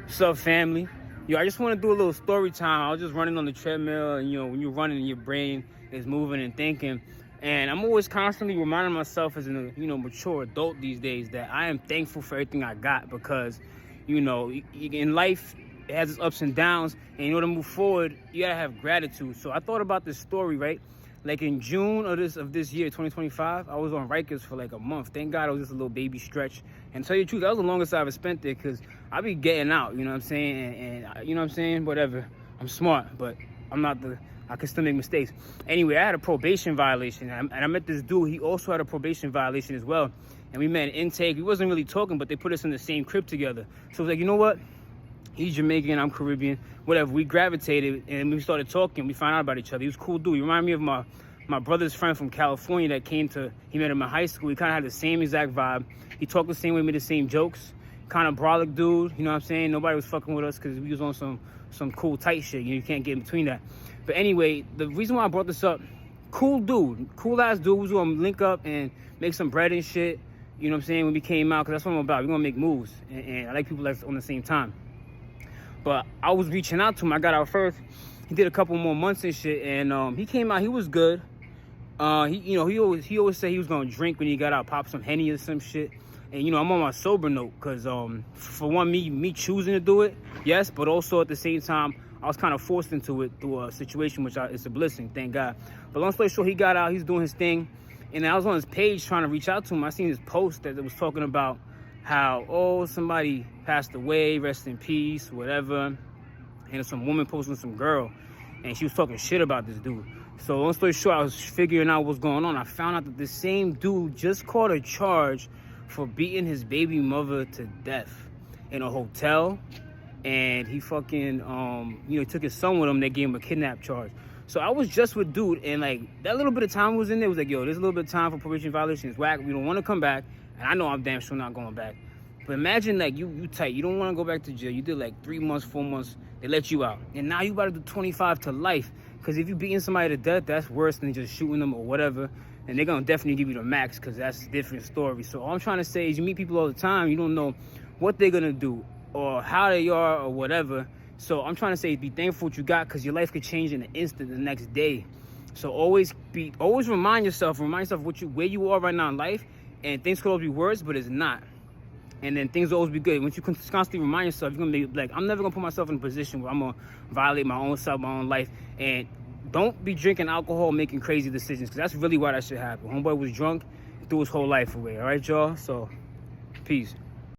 What's up, family? Yo, I just want to do a little story time. I was just running on the treadmill, and when you're running, your brain is moving and thinking. And I'm always constantly reminding myself as a mature adult these days that I am thankful for everything I got because, in life it has its ups and downs, and in order to move forward, you gotta have gratitude. So I thought about this story, right? Like in June of this year, 2025, I was on Rikers for like a month. Thank God it was just a little baby stretch. And to tell you the truth, that was the longest I ever spent there because I be getting out, you know what I'm saying? And you know what I'm saying? Whatever. I'm smart, but I can still make mistakes. Anyway, I had a probation violation, and I met this dude. He also had a probation violation as well. And we met in intake. We wasn't really talking, but they put us in the same crib together. So I was like, you know what? He's Jamaican, I'm Caribbean, whatever. We gravitated and we started talking. We found out about each other. He was a cool dude. He reminded me of my brother's friend from California that he met him in high school. He kind of had the same exact vibe. He talked the same way, made the same jokes. Kind of brolic dude, you know what I'm saying? Nobody was fucking with us because we was on some cool tight shit. You can't get in between that. But anyway, the reason why I brought this up, cool dude, cool ass dude. We was gonna link up and make some bread and shit. You know what I'm saying? When we came out, because that's what I'm about. We're gonna make moves. And I like people that's on the same time. But I was reaching out to him. I got out first. He did a couple more months and shit, and he came out. He was good. He always said he was gonna drink when he got out, pop some Henny or some shit. And I'm on my sober note because for one, me choosing to do it, yes, but also at the same time, I was kind of forced into it through a situation which it's a blessing, thank God. But long story short, he got out. He's doing his thing, and I was on his page trying to reach out to him. I seen his post that it was talking about how somebody passed away, rest in peace, whatever. And some woman posting some girl, and she was talking shit about this dude. So long story short, I was figuring out what's going on. I found out that the same dude just caught a charge for beating his baby mother to death in a hotel, and he fucking he took his son with him. They gave him a kidnap charge. So I was just with dude, and like that little bit of time was in there was like, yo, there's a little bit of time for probation violation. It's whack. We don't want to come back. And I know I'm damn sure not going back. But imagine like you tight. You don't want to go back to jail. You did like 3 months, 4 months. They let you out. And now you about to do 25 to life. Because if you beating somebody to death, that's worse than just shooting them or whatever. And they're going to definitely give you the max because that's a different story. So all I'm trying to say is you meet people all the time. You don't know what they're going to do or how they are or whatever. So I'm trying to say be thankful what you got because your life could change in an instant the next day. So always remind yourself where you are right now in life. And things could always be worse, but it's not. And then things will always be good. Once you constantly remind yourself, you're going to be like, I'm never going to put myself in a position where I'm going to violate my own self, my own life. And don't be drinking alcohol, making crazy decisions, because that's really why that shit happened. Homeboy was drunk, threw his whole life away. All right, y'all? So, peace.